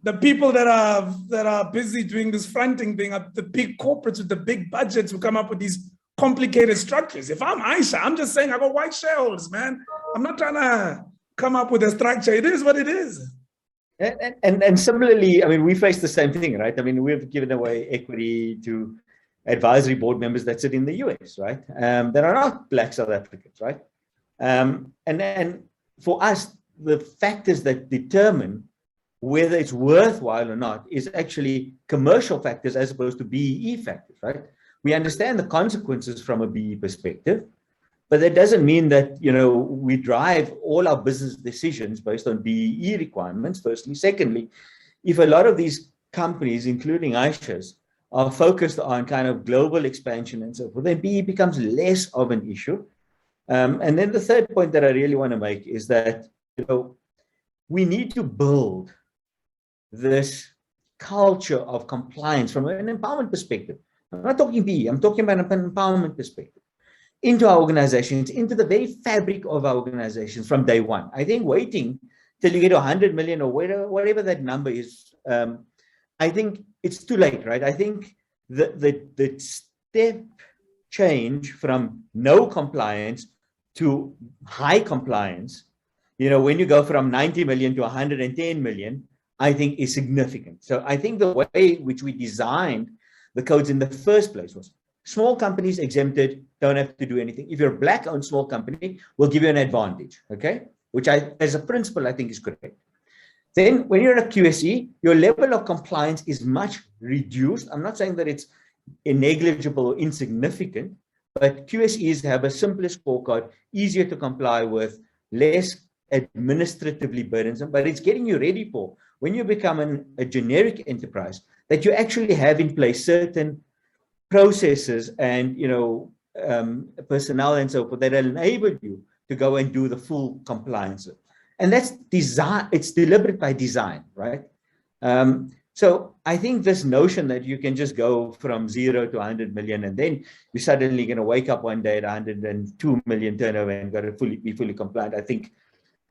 the people that are busy doing this fronting thing are the big corporates with the big budgets who come up with these complicated structures. If I'm Aisha, I'm just saying I got white shareholders, man. I'm not trying to come up with a structure. It is what it is. And similarly, I mean, we face the same thing, right? I mean, we've given away equity to advisory board members that sit in the US, right? That are not Black South Africans, right? And then for us, the factors that determine whether it's worthwhile or not is actually commercial factors as opposed to BEE factors, right? We understand the consequences from a BEE perspective, but that doesn't mean that, you know, we drive all our business decisions based on BEE requirements, firstly. Secondly, if a lot of these companies, including Aisha's, are focused on kind of global expansion and so forth, then BEE becomes less of an issue. And then the third point that I really want to make is that, you know, we need to build this culture of compliance from an empowerment perspective. I'm not talking BEE, I'm talking about an empowerment perspective into our organizations, into the very fabric of our organizations from day one. I think waiting till you get 100 million or whatever that number is, I think it's too late, right? I think the step change from no compliance to high compliance, you know, when you go from 90 million to 110 million, I think is significant. So I think the way which we designed the codes in the first place was small companies exempted, don't have to do anything. If you're a Black-owned small company, we'll give you an advantage, okay? Which as a principle, I think is correct. Then when you're a QSE, your level of compliance is much reduced. I'm not saying that it's negligible or insignificant, but QSEs have a simpler scorecard, easier to comply with, less administratively burdensome, but it's getting you ready for when you become a generic enterprise, that you actually have in place certain processes and, you know, personnel and so forth that enable you to go and do the full compliance. And that's design, it's deliberate by design, right? So I think this notion that you can just go from 0 to 100 million and then you're suddenly going to wake up one day at 102 million turnover and got to be fully compliant,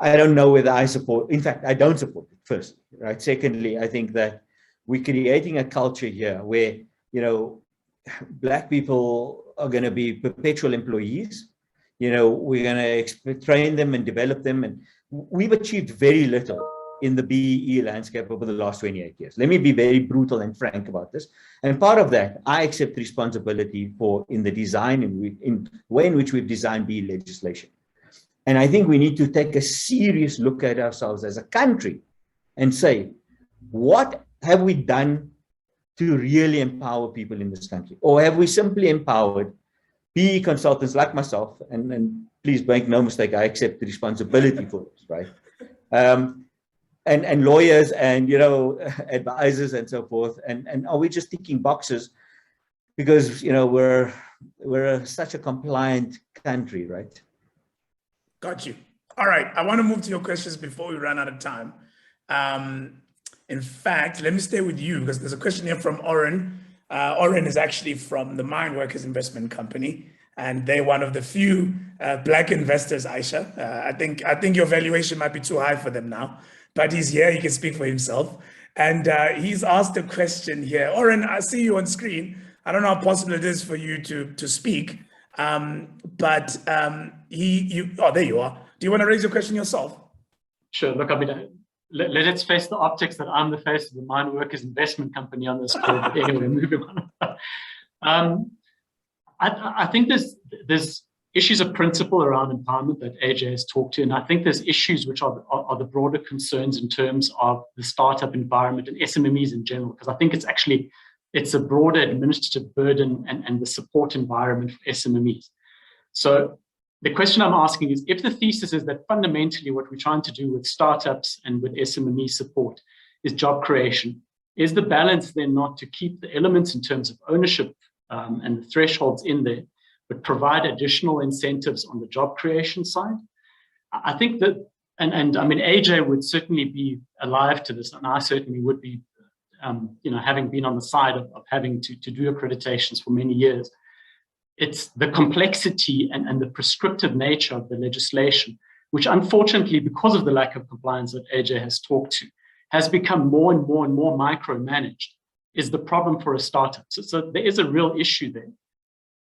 I don't know whether I support, in fact, I don't support it, first, right? Secondly, I think that we're creating a culture here where, you know, Black people are going to be perpetual employees. You know, we're going to train them and develop them. And we've achieved very little in the BEE landscape over the last 28 years. Let me be very brutal and frank about this. And part of that, I accept responsibility for in the design and in the way in which we've designed BEE legislation. And I think we need to take a serious look at ourselves as a country and say, what have we done to really empower people in this country? Or have we simply empowered BEE consultants like myself, and please make no mistake, I accept the responsibility for this, right? And lawyers and, you know, advisors and so forth. And are we just ticking boxes because, you know, we're such a compliant country, right? Got you. All right. I want to move to your questions before we run out of time. In fact, let me stay with you because there's a question here from Oren. Oren is actually from the Mine Workers Investment Company, and they're one of the few Black investors, Aisha. I think your valuation might be too high for them now, but he's here. He can speak for himself. And he's asked a question here. Oren, I see you on screen. I don't know how possible it is for you to speak, but oh, there you are. Do you want to raise your question yourself? Sure. Look, I mean, let's face the optics that I'm the face of the Mine Workers Investment Company on this call. But anyway, moving on. I think there's issues of principle around empowerment that AJ has talked to, and I think there's issues which are the broader concerns in terms of the startup environment and SMMEs in general, because I think it's a broader administrative burden and the support environment for SMMEs. So the question I'm asking is, if the thesis is that fundamentally what we're trying to do with startups and with SMME support is job creation, is the balance then not to keep the elements in terms of ownership and the thresholds in there, but provide additional incentives on the job creation side? I think that, and I mean, AJ would certainly be alive to this, and I certainly would be, you know, having been on the side of having to do accreditations for many years. it's the complexity and the prescriptive nature of the legislation, which unfortunately, because of the lack of compliance that AJ has talked to, has become more and more and more micromanaged, is the problem for a startup. So there is a real issue there.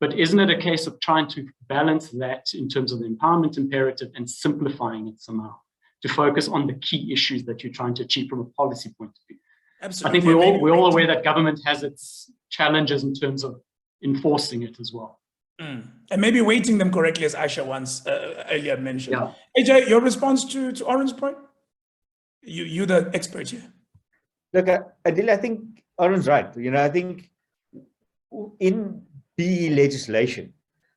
But isn't it a case of trying to balance that in terms of the empowerment imperative and simplifying it somehow to focus on the key issues that you're trying to achieve from a policy point of view? Absolutely. I think we're all aware that government has its challenges in terms of enforcing it as well. And maybe weighting them correctly, as Aisha once earlier mentioned. Yeah. AJ, your response to Oren's point? You're the expert here. Look, Adil, I think Oren's right. I think in BE legislation,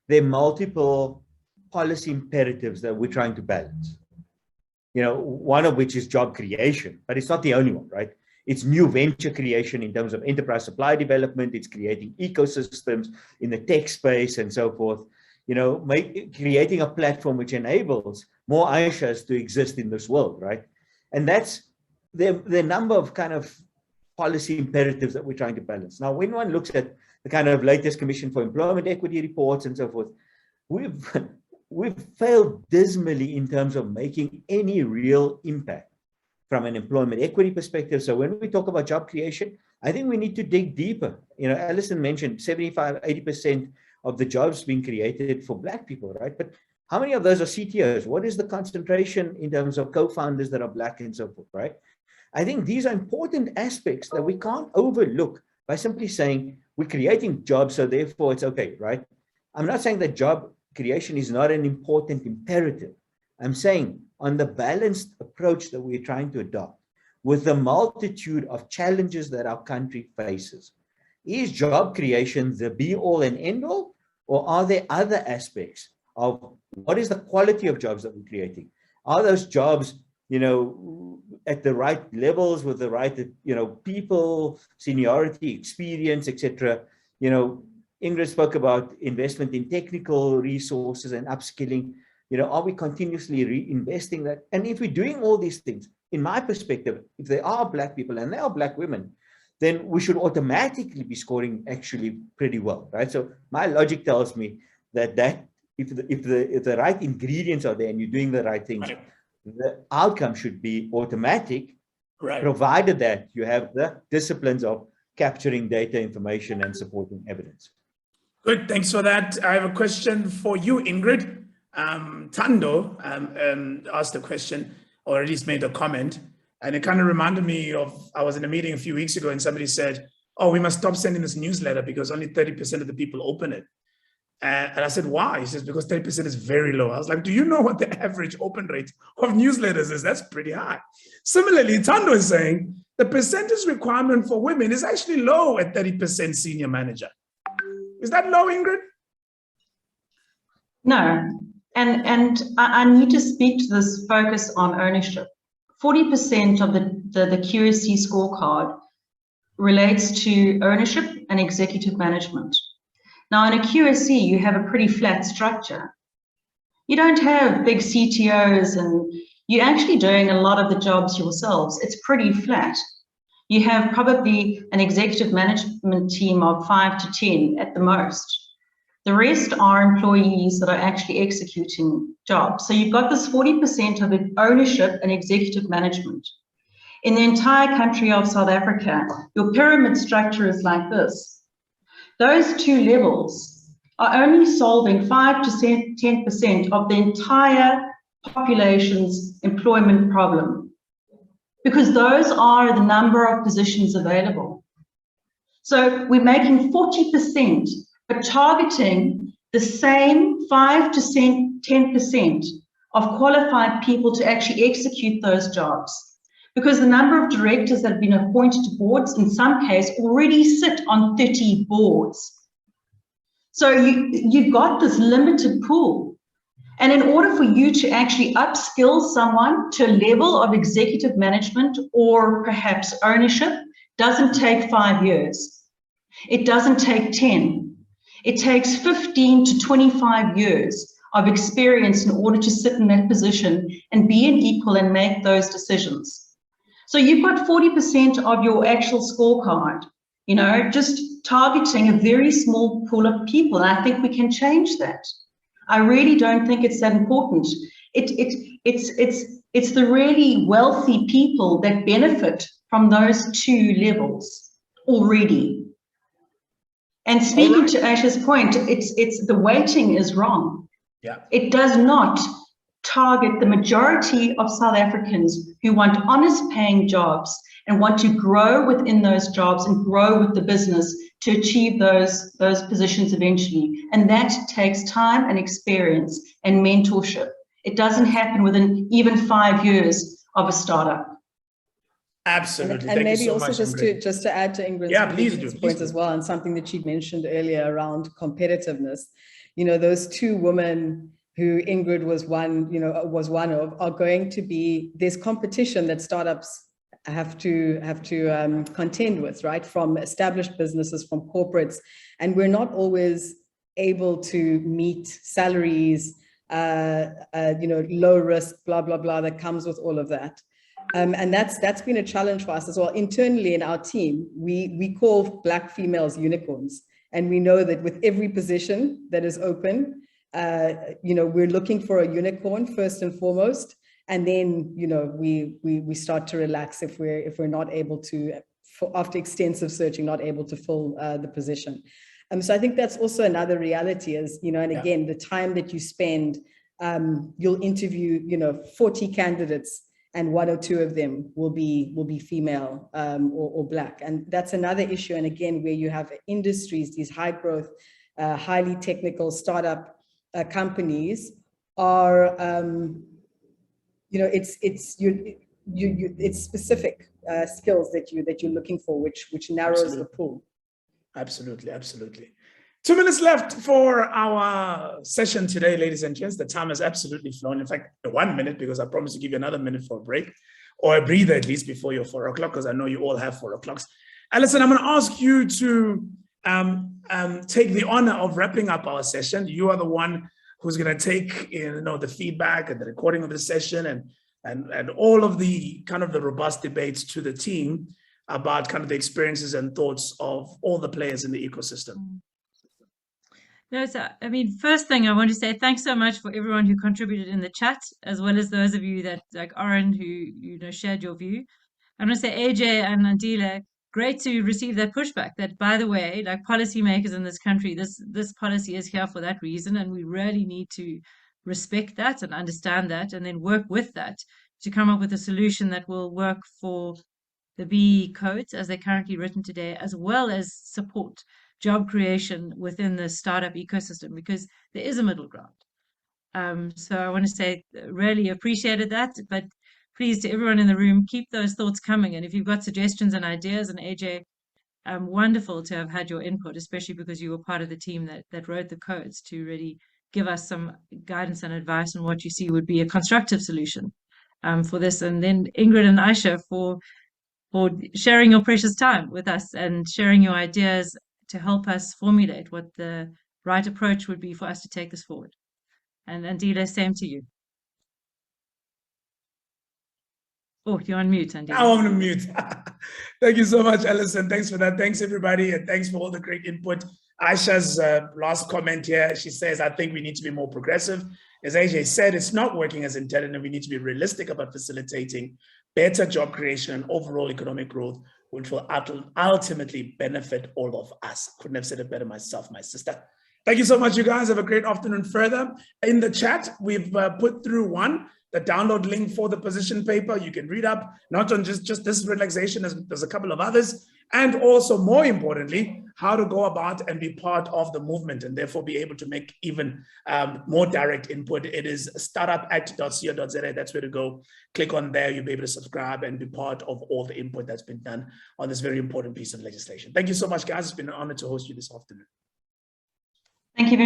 there are multiple policy imperatives that we're trying to balance. One of which is job creation, but it's not the only one, right? It's new venture creation in terms of enterprise supply development. It's creating ecosystems in the tech space and so forth. Creating a platform which enables more Aishas to exist in this world, right? And that's the number of kind of policy imperatives that we're trying to balance. Now, when one looks at the kind of latest Commission for Employment Equity reports and so forth, we've failed dismally in terms of making any real impact from an employment equity perspective. So when we talk about job creation, I think we need to dig deeper. Alison mentioned 75–80% of the jobs being created for Black people, right? But how many of those are CTOs? What is the concentration in terms of co-founders that are Black and so forth, right? I think these are important aspects that we can't overlook by simply saying we're creating jobs, so therefore it's okay, right? I'm not saying that job creation is not an important imperative. I'm saying on the balanced approach that we're trying to adopt with the multitude of challenges that our country faces, is job creation the be-all and end-all, or are there other aspects of what is the quality of jobs that we're creating? Are those jobs, at the right levels with the right, people, seniority, experience, etc. Ingrid spoke about investment in technical resources and upskilling. Are we continuously reinvesting that? And if we're doing all these things, in my perspective, if there are Black people and there are Black women, then we should automatically be scoring actually pretty well, right? So my logic tells me that if the right ingredients are there and you're doing the right things, right, the outcome should be automatic, right, provided that you have the disciplines of capturing data, information, and supporting evidence. Good, thanks for that. I have a question for you, Ingrid. Tando asked a question, or at least made a comment, and it kind of reminded me of, I was in a meeting a few weeks ago and somebody said, oh, we must stop sending this newsletter because only 30% of the people open it. And I said, why? He says, because 30% is very low. I was like, do you know what the average open rate of newsletters is? That's pretty high. Similarly, Tando is saying the percentage requirement for women is actually low at 30% senior manager. Is that low, Ingrid? No. And I need to speak to this focus on ownership. 40% of the QSC scorecard relates to ownership and executive management. Now, in a QSC, you have a pretty flat structure. You don't have big CTOs, and you're actually doing a lot of the jobs yourselves. It's pretty flat. You have probably an executive management team of 5 to 10 at the most. The rest are employees that are actually executing jobs. So you've got this 40% of ownership and executive management. In the entire country of South Africa, your pyramid structure is like this. Those two levels are only solving 5 to 10% of the entire population's employment problem, because those are the number of positions available. So we're making 40%, but targeting the same 5 to 10% of qualified people to actually execute those jobs. Because the number of directors that have been appointed to boards, in some case, already sit on 30 boards. So you've got this limited pool. And in order for you to actually upskill someone to a level of executive management or perhaps ownership, doesn't take 5 years. It doesn't take 10. It takes 15 to 25 years of experience in order to sit in that position and be an equal and make those decisions. So you've got 40% of your actual scorecard you know, just targeting a very small pool of people. And I think we can change that. I really don't think it's that important. It's the really wealthy people that benefit from those two levels already. And speaking to Aisha's point, it's the weighting is wrong. Yeah. It does not target the majority of South Africans who want honest paying jobs and want to grow within those jobs and grow with the business to achieve those positions eventually. And that takes time and experience and mentorship. It doesn't happen within even 5 years of a startup. Absolutely. And maybe so also much, just to add to Ingrid's point as well, and something that she mentioned earlier around competitiveness. You know, those two women who Ingrid was one of, are going to be, there's competition that startups have to contend with, right? From established businesses, from corporates, and we're not always able to meet salaries, low risk, blah, blah, blah, that comes with all of that. And that's been a challenge for us as well. Internally in our team, we call Black females unicorns. And we know that with every position that is open, we're looking for a unicorn first and foremost. And then, we start to relax if we're not able to, after extensive searching, not able to fill the position. So I think that's also another reality is, and again, the time that you spend, you'll interview, 40 candidates, and 1 or 2 of them will be female or Black. And that's another issue. And again, where you have industries, these high growth, highly technical startup companies are, it's specific skills that you're looking for, which narrows the pool. Absolutely, absolutely. 2 minutes left for our session today, ladies and gents. The time has absolutely flown. In fact, 1 minute, because I promised to give you another minute for a break, or a breather at least before your 4 o'clock, because I know you all have 4 o'clocks. Alison, I'm going to ask you to take the honor of wrapping up our session. You are the one who's going to take the feedback and the recording of the session and all of the kind of the robust debates to the team about kind of the experiences and thoughts of all the players in the ecosystem. No, so, I mean, first thing I want to say, thanks so much for everyone who contributed in the chat, as well as those of you that, like Oren, who shared your view. I want to say, Ajay and Andile, great to receive that pushback. That, by the way, like policymakers in this country, this policy is here for that reason, and we really need to respect that and understand that, and then work with that to come up with a solution that will work for the BBBEE codes as they're currently written today, as well as support job creation within the startup ecosystem, because there is a middle ground. So I want to say really appreciated that, but please, to everyone in the room, keep those thoughts coming. And if you've got suggestions and ideas, and AJ, wonderful to have had your input, especially because you were part of the team that wrote the codes, to really give us some guidance and advice on what you see would be a constructive solution for this. And then Ingrid and Aisha for sharing your precious time with us and sharing your ideas to help us formulate what the right approach would be for us to take this forward. And Andile, same to you. Oh, you're on mute, Andile. Now I'm on mute. Thank you so much, Alison. Thanks for that. Thanks, everybody. And thanks for all the great input. Aisha's last comment here, she says, I think we need to be more progressive. As AJ said, it's not working as intended, and we need to be realistic about facilitating better job creation and overall economic growth, which will ultimately benefit all of us. Couldn't have said it better myself, my sister. Thank you so much, you guys. Have a great afternoon further. In the chat, we've put through the download link for the position paper. You can read up, not on just this relaxation, there's a couple of others, and also more importantly, how to go about and be part of the movement and therefore be able to make even more direct input. It is startupact.co.za. That's where to go. Click on there. You'll be able to subscribe and be part of all the input that's been done on this very important piece of legislation. Thank you so much, guys. It's been an honor to host you this afternoon. Thank you very much.